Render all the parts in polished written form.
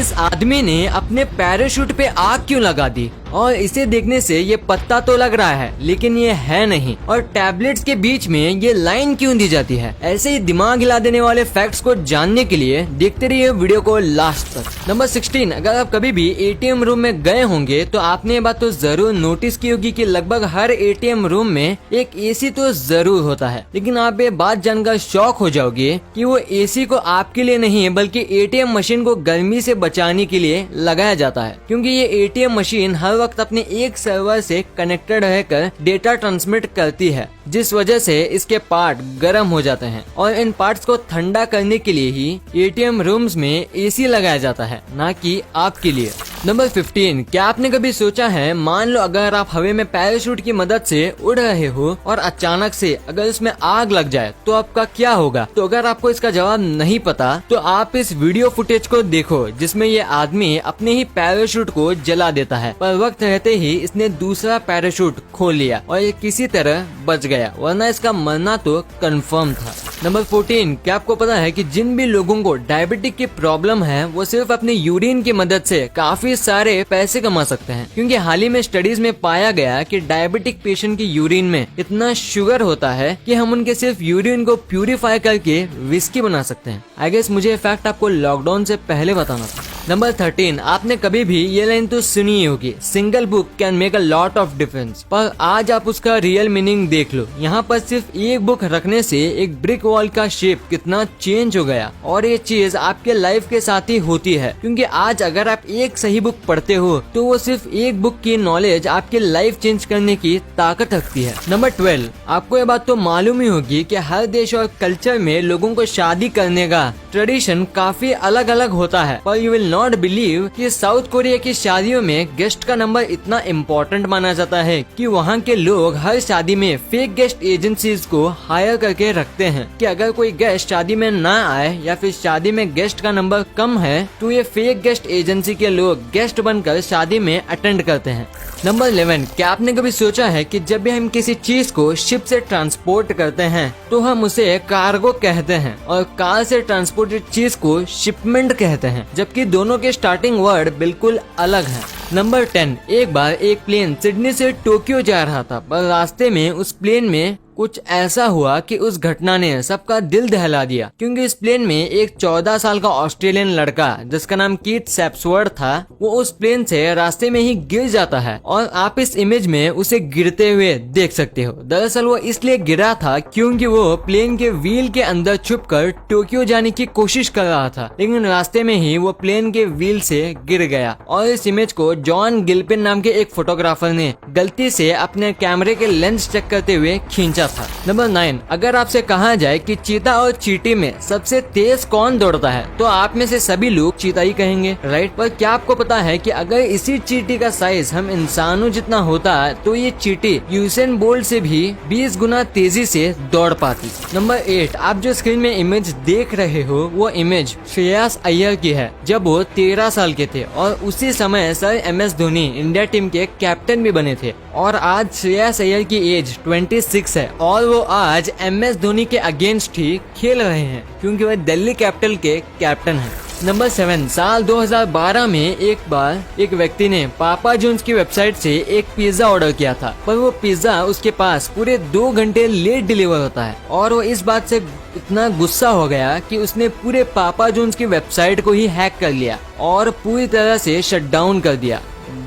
इस आदमी ने अपने पैराशूट पे आग क्यों लगा दी, और इसे देखने से ये पत्ता तो लग रहा है लेकिन ये है नहीं, और टैबलेट्स के बीच में ये लाइन क्यों दी जाती है। ऐसे ही दिमाग हिला देने वाले फैक्ट्स को जानने के लिए देखते रहिए वीडियो को लास्ट तक। नंबर 16, अगर आप कभी भी एटीएम रूम में गए होंगे तो आपने ये बात तो जरूर नोटिस की होगी कि लगभग हर एटीएम रूम में एक एसी तो जरूर होता है, लेकिन आप ये बात जानकर शॉक हो जाओगे कि वो एसी को आपके लिए नहीं बल्कि एटीएम मशीन को गर्मी से बचाने के लिए लगाया जाता है, क्योंकि ये एटीएम मशीन हर वक्त अपने एक सर्वर से कनेक्टेड रहकर डेटा ट्रांसमिट करती है, जिस वजह से इसके पार्ट गर्म हो जाते हैं, और इन पार्ट्स को ठंडा करने के लिए ही एटीएम रूम्स में एसी लगाया जाता है, ना कि आपके लिए। नंबर 15, क्या आपने कभी सोचा है, मान लो अगर आप हवा में पैराशूट की मदद से उड़ रहे हो और अचानक से अगर उसमें आग लग जाए तो आपका क्या होगा। तो अगर आपको इसका जवाब नहीं पता तो आप इस वीडियो फुटेज को देखो, जिसमें ये आदमी अपने ही पैराशूट को जला देता है, पर वक्त रहते ही इसने दूसरा पैराशूट खोल लिया और ये किसी तरह बच गया, वरना इसका मरना तो कंफर्म था। नंबर 14, क्या आपको पता है कि जिन भी लोगों को डायबिटिक की प्रॉब्लम है वो सिर्फ अपने यूरिन की मदद से काफी सारे पैसे कमा सकते हैं, क्योंकि हाल ही में स्टडीज में पाया गया कि डायबिटिक पेशेंट की यूरिन में इतना शुगर होता है कि हम उनके सिर्फ यूरिन को प्यूरिफाई करके विस्की बना सकते हैं। आई गेस मुझे ये फैक्ट आपको लॉकडाउन से पहले बताना था। नंबर 13, आपने कभी भी ये लाइन तो सुनी होगी, single book can make a lot of difference, पर आज आप उसका रियल मीनिंग देख लो। यहाँ पर सिर्फ एक बुक रखने से एक ब्रिक वॉल का शेप कितना चेंज हो गया, और ये चीज आपके लाइफ के साथ ही होती है, क्योंकि आज अगर आप एक सही बुक पढ़ते हो तो वो सिर्फ एक बुक की नॉलेज आपकी लाइफ चेंज करने की ताकत रखती है। नंबर 12, आपको ये बात तो मालूम ही होगी कि हर देश और कल्चर में लोगों को शादी करने का ट्रेडिशन काफी अलग अलग होता है, पर यू विल नॉट बिलीव कि साउथ कोरिया की शादियों में गेस्ट का नंबर इतना इम्पोर्टेंट माना जाता है कि वहाँ के लोग हर शादी में फेक गेस्ट एजेंसीज को हायर करके रखते हैं, कि अगर कोई गेस्ट शादी में ना आए या फिर शादी में गेस्ट का नंबर कम है तो ये फेक गेस्ट एजेंसी के लोग गेस्ट बनकर शादी में अटेंड करते हैं। नंबर 11, क्या आपने कभी सोचा है कि जब भी हम किसी चीज को शिप से ट्रांसपोर्ट करते हैं तो हम उसे कार्गो कहते हैं, और कार से ट्रांसपोर्टेड चीज को शिपमेंट कहते हैं, जबकि दोनों के स्टार्टिंग वर्ड बिल्कुल अलग हैं। नंबर 10, एक बार एक प्लेन सिडनी से टोक्यो जा रहा था, पर रास्ते में उस प्लेन में कुछ ऐसा हुआ कि उस घटना ने सबका दिल दहला दिया, क्योंकि इस प्लेन में एक 14 साल का ऑस्ट्रेलियन लड़का जिसका नाम कीथ सेप्सवर्थ था, वो उस प्लेन से रास्ते में ही गिर जाता है, और आप इस इमेज में उसे गिरते हुए देख सकते हो। दरअसल वो इसलिए गिरा था क्योंकि वो प्लेन के व्हील के अंदर छुपकर टोक्यो जाने की कोशिश कर रहा था, लेकिन रास्ते में ही वो प्लेन के व्हील से गिर गया, और इस इमेज को जॉन गिल्पिन नाम के एक फोटोग्राफर ने गलती से अपने कैमरे के लेंस चेक करते हुए खींचा था। नंबर 9, अगर आपसे कहा जाए कि चीता और चींटी में सबसे तेज कौन दौड़ता है तो आप में से सभी लोग चीता ही कहेंगे, राइट। पर क्या आपको पता है कि अगर इसी चींटी का साइज हम इंसानों जितना होता है तो ये चींटी यूसेन बोल्ट से भी 20 गुना तेजी से दौड़ पाती। नंबर 8, आप जो स्क्रीन में इमेज देख रहे हो वो इमेज श्रेयस अय्यर की है, जब वो 13 साल के थे, और उसी समय sir MS Dhoni India team के कैप्टन भी बने थे, और आज श्रेयस अय्यर की एज 26 है, और वो आज MS धोनी के अगेंस्ट ही खेल रहे हैं, क्योंकि वह दिल्ली कैपिटल के कैप्टन हैं। नंबर 7, साल 2012 में एक बार एक व्यक्ति ने पापा जॉन्स की वेबसाइट से एक पिज्जा ऑर्डर किया था, पर वो पिज्जा उसके पास पूरे 2 घंटे लेट डिलीवर होता है, और वो इस बात से इतना गुस्सा हो गया कि उसने पूरे पापा जॉन्स की वेबसाइट को ही हैक कर लिया और पूरी तरह से शट डाउन कर दिया।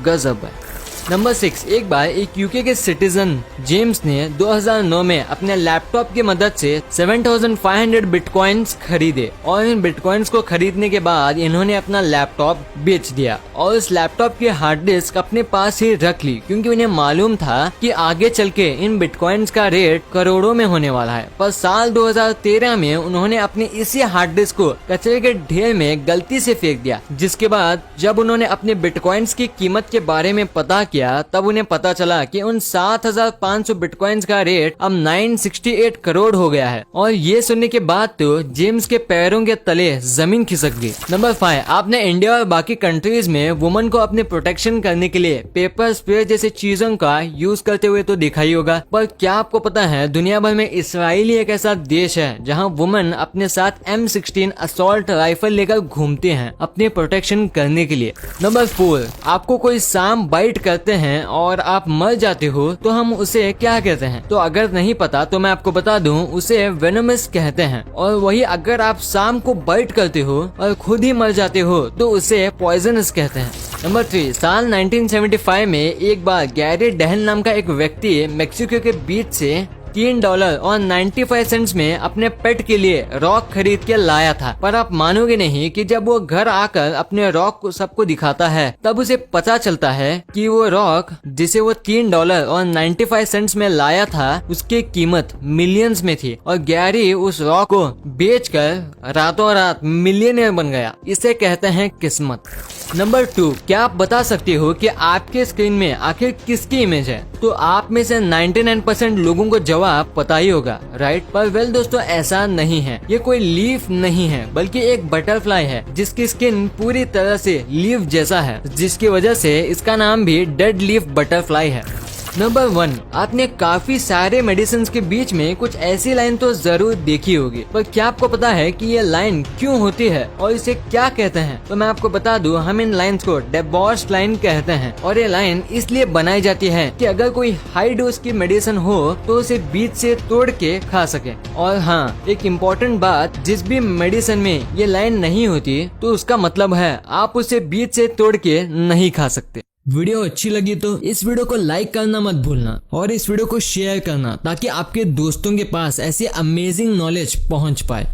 गजब है। नंबर 6, एक बार एक यूके के सिटीजन जेम्स ने 2009 में अपने लैपटॉप की मदद से 7,500 बिटकॉइंस खरीदे, और इन बिटकॉइंस को खरीदने के बाद इन्होंने अपना लैपटॉप बेच दिया और इस लैपटॉप की हार्ड डिस्क अपने पास ही रख ली, क्योंकि उन्हें मालूम था कि आगे चल के इन बिटकॉइंस का रेट करोड़ों में होने वाला है। पर साल 2013 में उन्होंने अपने इसी हार्ड डिस्क को कचरे के ढेर में गलती से फेंक दिया, जिसके बाद जब उन्होंने अपने बिटकॉइंस की कीमत के बारे में पता किया किया तब उन्हें पता चला कि उन 7,500 बिटकॉइंस का रेट अब 968 करोड़ हो गया है। और ये सुनने के बाद तो जेम्स के पैरों के तले जमीन खिसक गई। नंबर 5, आपने इंडिया और बाकी कंट्रीज में वुमन को अपने प्रोटेक्शन करने के लिए पेपर स्प्रे जैसे चीजों का यूज करते हुए तो देखा ही होगा, पर क्या आपको पता है दुनिया भर में इसराइल एक ऐसा देश है जहां वुमन अपने साथ M16 असॉल्ट राइफल लेकर घूमते हैं अपने प्रोटेक्शन करने के लिए। नंबर 4, आपको कोई सांप बाइट करते हैं और आप मर जाते हो तो हम उसे क्या कहते हैं? तो अगर नहीं पता तो मैं आपको बता दूं, उसे वेनमस कहते हैं। और वही अगर आप सांप को बाइट करते हो और खुद ही मर जाते हो तो उसे पॉइजनस कहते हैं। नंबर 3, साल 1975 में एक बार गैरी डेहन नाम का एक व्यक्ति मेक्सिको के बीच से $3 और 95 सेंट्स में अपने पेट के लिए रॉक खरीद के लाया था। पर आप मानोगे नहीं कि जब वो घर आकर अपने रॉक को सबको दिखाता है तब उसे पता चलता है कि वो रॉक जिसे वो $3 और 95 सेंट्स में लाया था उसकी कीमत मिलियंस में थी और गैरी उस रॉक को बेचकर रातों रात मिलियनेयर बन गया। इसे कहते हैं किस्मत। नंबर 2, क्या आप बता सकते हो कि आपके स्क्रीन में आखिर किसकी इमेज है? तो आप में से 99% लोगों को जवाब पता ही होगा, राइट? पर वेल दोस्तों, ऐसा नहीं है। ये कोई लीफ नहीं है बल्कि एक बटरफ्लाई है जिसकी स्किन पूरी तरह से लीफ जैसा है, जिसकी वजह से इसका नाम भी डेड लीफ बटरफ्लाई है। नंबर 1, आपने काफी सारे मेडिसिन के बीच में कुछ ऐसी लाइन तो जरूर देखी होगी, पर क्या आपको पता है कि ये लाइन क्यों होती है और इसे क्या कहते हैं? तो मैं आपको बता दूं, हम इन लाइंस को डेबॉश लाइन कहते हैं और ये लाइन इसलिए बनाई जाती है कि अगर कोई हाई डोज की मेडिसिन हो तो उसे बीच से तोड़ के खा सके। और हाँ, एक इम्पोर्टेंट बात, जिस भी मेडिसिन में ये लाइन नहीं होती तो उसका मतलब है आप उसे बीच से तोड़ के नहीं खा सकते। वीडियो अच्छी लगी तो इस वीडियो को लाइक करना मत भूलना और इस वीडियो को शेयर करना ताकि आपके दोस्तों के पास ऐसी अमेजिंग नॉलेज पहुंच पाए।